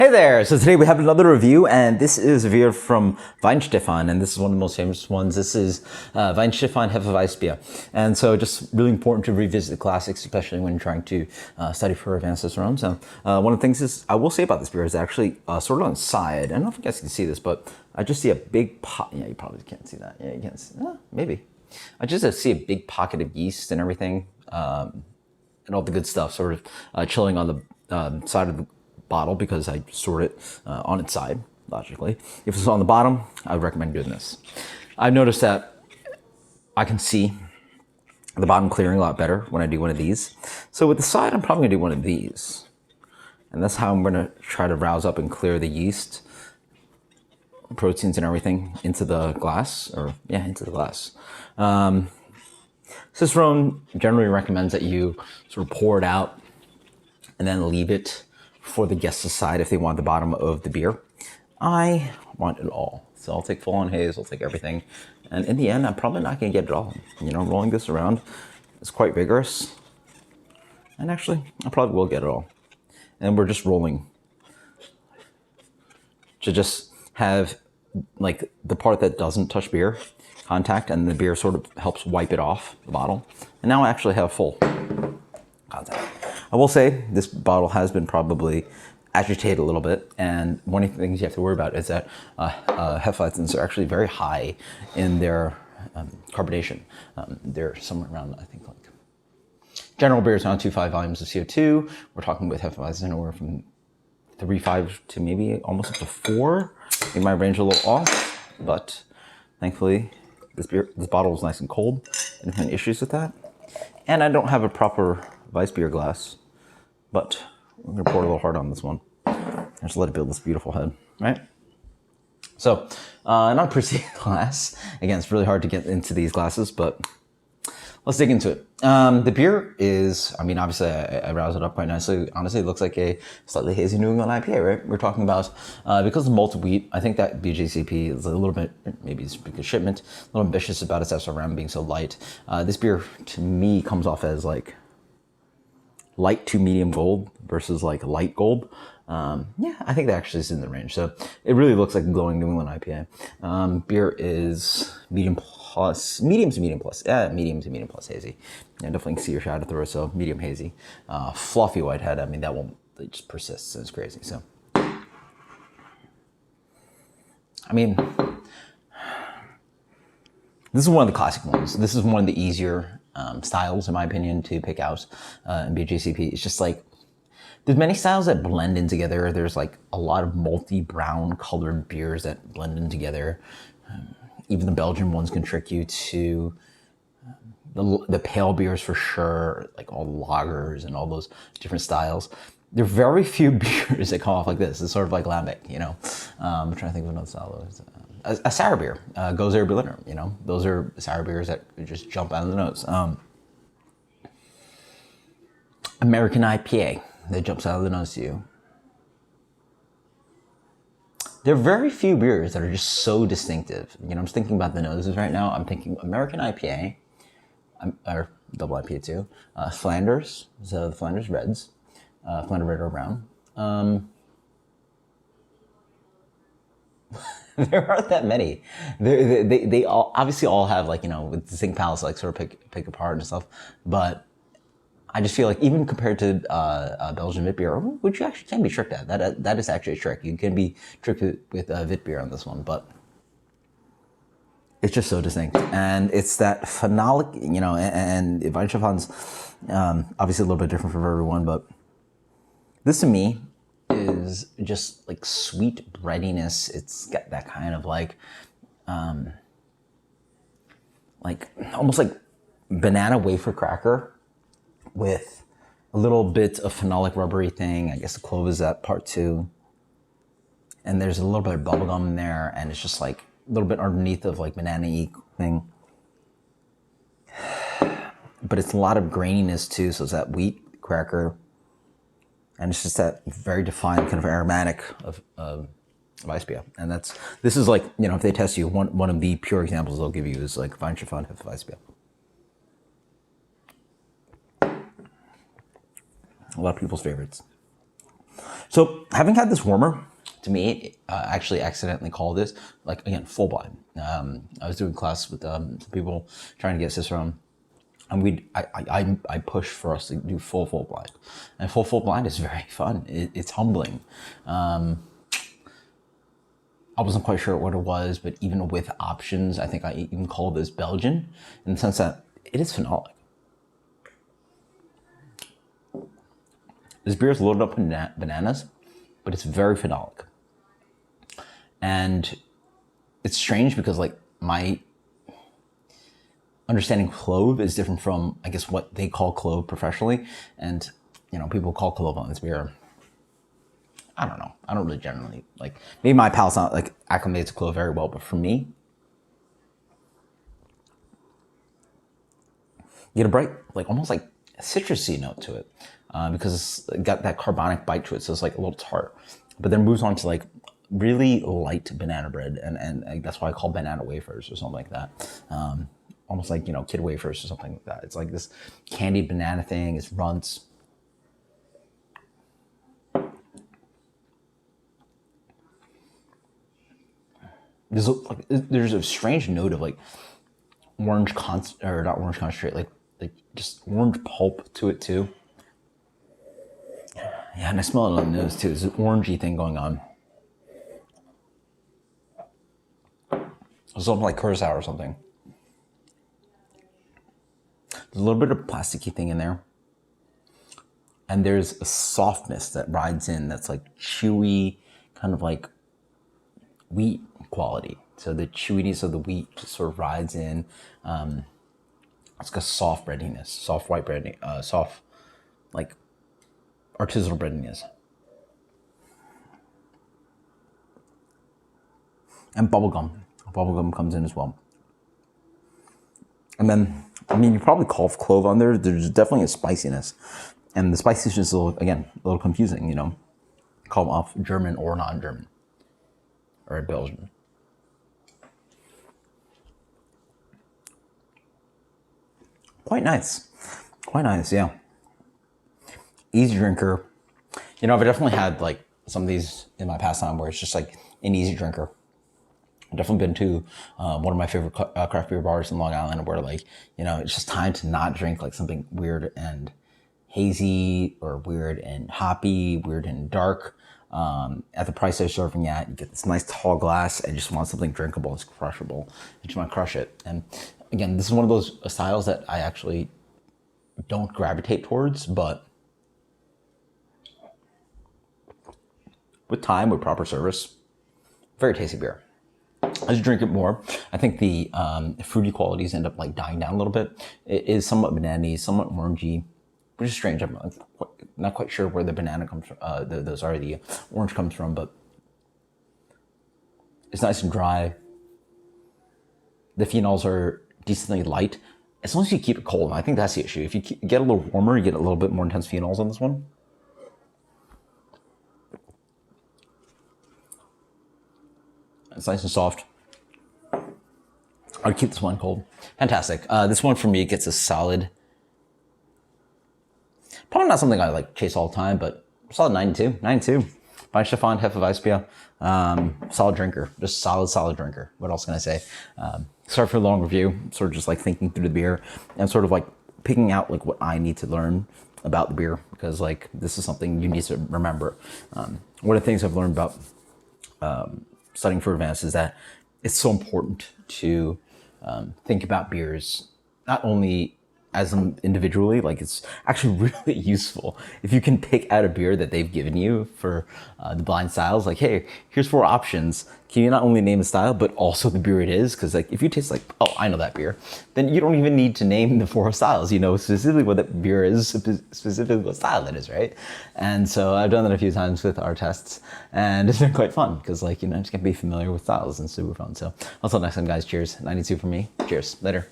Hey there! So today we have another review, and this is a beer from Weihenstephaner, and this is one of the most famous ones. This is Weihenstephaner Hefeweissbier. And so just really important to revisit the classics, especially when you're trying to study for advanced Aroma. So one of the things is, I will say about this beer is actually sort of on the side. I don't know if you guys can see this, but I just see a big yeah, you probably can't see that. Yeah, you can't see maybe. I just see a big pocket of yeast and everything, and all the good stuff sort of chilling on the side of the bottle, because I stored it on its side, logically. If it's on the bottom, I would recommend doing this. I've noticed that I can see the bottom clearing a lot better when I do one of these. So with the side, I'm probably gonna do one of these. And that's how I'm gonna try to rouse up and clear the yeast, proteins and everything into the glass, into the glass. Cicerone generally recommends that you sort of pour it out and then leave it for the guests to decide if they want the bottom of the beer. I want it all. So I'll take full on haze, I'll take everything. And in the end, I'm probably not gonna get it all. You know, rolling this around is quite vigorous. And actually, I probably will get it all. And we're just rolling to just have like the part that doesn't touch beer contact, and the beer sort of helps wipe it off the bottle. And now I actually have full contact. I will say this bottle has been probably agitated a little bit, and one of the things you have to worry about is that Hefeweizens are actually very high in their carbonation. They're somewhere around, I think, like general beers around 2.5 volumes of CO2. We're talking with Hefeweizen anywhere from 3.5 to maybe almost up to 4. I think my range a little off, but thankfully this bottle was nice and cold. I didn't have any issues with that, and I don't have a proper Weissbier glass. But we're gonna pour a little hard on this one. Just let it build this beautiful head, right? So, not a pretty glass. Again, it's really hard to get into these glasses, but let's dig into it. The beer is, I mean, obviously I roused it up quite nicely. Honestly, it looks like a slightly hazy New England IPA, right? We're talking about, because of malted wheat, I think that BJCP is a little bit, maybe it's because shipment, a little ambitious about its SRM being so light. This beer, to me, comes off as like light to medium gold versus like light gold. Yeah, I think that actually is in the range. So it really looks like a glowing New England IPA. Beer is medium to medium plus. Yeah, medium to medium plus hazy. Yeah, definitely can see your shadow through it, so medium hazy. Fluffy white head, I mean, that won't, it just persists, and it's crazy. So, I mean, this is one of the classic ones. This is one of the easier styles, in my opinion, to pick out in BJCP. It's just like, there's many styles that blend in together. There's like a lot of multi-brown colored beers that blend in together. Even the Belgian ones can trick you to the pale beers for sure, like all lagers and all those different styles. There are very few beers that come off like this. It's sort of like lambic, you know. I'm trying to think of another style. A sour beer, Goes Berliner, you know. Those are sour beers that just jump out of the nose. American IPA that jumps out of the nose to you. There are very few beers that are just so distinctive. You know, I'm thinking about the noses right now. I'm thinking American IPA, or double IPA too. Flanders, so the Flanders Reds, Flanders Red or Brown. There aren't that many. They all obviously all have, like, you know, with distinct palates, like sort of pick apart and stuff. But I just feel like even compared to Belgian wit beer, which you actually can be tricked at, that is actually a trick. You can be tricked with wit beer on this one, but it's just so distinct, and it's that phenolic, you know. And Weihenstephaner's obviously a little bit different for everyone, but this to me is just like sweet breadiness. It's got that kind of like almost like banana wafer cracker with a little bit of phenolic rubbery thing. I guess the clove is that part too. And there's a little bit of bubblegum in there, and it's just like a little bit underneath of like banana-y thing. But it's a lot of graininess too, so it's that wheat cracker. And it's just that very defined kind of aromatic of Weissbier. And this is like, you know, if they test you, one of the pure examples they'll give you is like Weihenstephaner Hefeweissbier. A lot of people's favorites. So having had this warmer, to me, I actually accidentally called this, like, again, full blind. I was doing class with some people trying to get Cicerone, and I push for us to do full blind. And full blind is very fun. It's humbling. I wasn't quite sure what it was, but even with options, I think I even called this Belgian, in the sense that it is phenolic. This beer is loaded up with bananas, but it's very phenolic. And it's strange because, like, my understanding of clove is different from, I guess, what they call clove professionally. And, you know, people call clove on this beer. I don't know. I don't really generally, like, maybe my palate's not, like, acclimated to clove very well, but for me, you get a bright, like, almost like a citrusy note to it. Because it's got that carbonic bite to it, so it's like a little tart. But then moves on to like really light banana bread, and that's why I call banana wafers or something like that. Almost like, you know, kid wafers or something like that. It's like this candied banana thing. It's runts. There's a strange note of like orange or not orange concentrate, like just orange pulp to it too. Yeah, and I smell it on the nose too. There's an orangey thing going on. It's something like curacao or something. There's a little bit of plasticky thing in there. And there's a softness that rides in that's like chewy, kind of like wheat quality. So the chewiness of the wheat just sort of rides in. It's got soft breadiness, soft white breading, soft like artisanal breadiness. And bubblegum. Bubblegum comes in as well. And then, I mean, you probably call clove on there. There's definitely a spiciness. And the spiciness is, a little confusing, you know. Call them off German or non-German. Or Belgian. Quite nice. Quite nice, yeah. Easy drinker. You know, I've definitely had like some of these in my past time where it's just like an easy drinker. I've definitely been to one of my favorite craft beer bars in Long Island where, like, you know, it's just time to not drink like something weird and hazy or weird and hoppy, weird and dark. At the price they're serving at, you get this nice tall glass and just want something drinkable. It's crushable. You just want to crush it. And again, this is one of those styles that I actually don't gravitate towards, but with time, with proper service, very tasty beer. As you drink it more, I think the fruity qualities end up like dying down a little bit. It is somewhat banana-y, somewhat orangey, which is strange. I'm not quite sure where the banana comes from. The orange comes from, but it's nice and dry. The phenols are decently light, as long as you keep it cold. I think that's the issue. If you get a little warmer, you get a little bit more intense phenols on this one. It's nice and soft. I'd keep this one cold. Fantastic. This one for me gets a solid, probably not something I like chase all the time, but solid 92. 92. Weihenstephaner Hefeweissbier. Solid drinker. Just solid drinker. What else can I say? Sorry for the long review. Sort of just like thinking through the beer and sort of like picking out like what I need to learn about the beer, because like this is something you need to remember. One of the things I've learned about studying for advanced is that it's so important to think about beers not only as them individually, like it's actually really useful if you can pick out a beer that they've given you for the blind styles. Like, hey, here's 4 options. Can you not only name the style, but also the beer it is? Because like if you taste like, oh, I know that beer, then you don't even need to name the 4 styles. You know specifically what that beer is, specifically what style it is, right? And so I've done that a few times with our tests, and it's been quite fun because, like, you know, just get to be familiar with styles and super fun. So until next time, guys, cheers. 92 for me. Cheers. Later.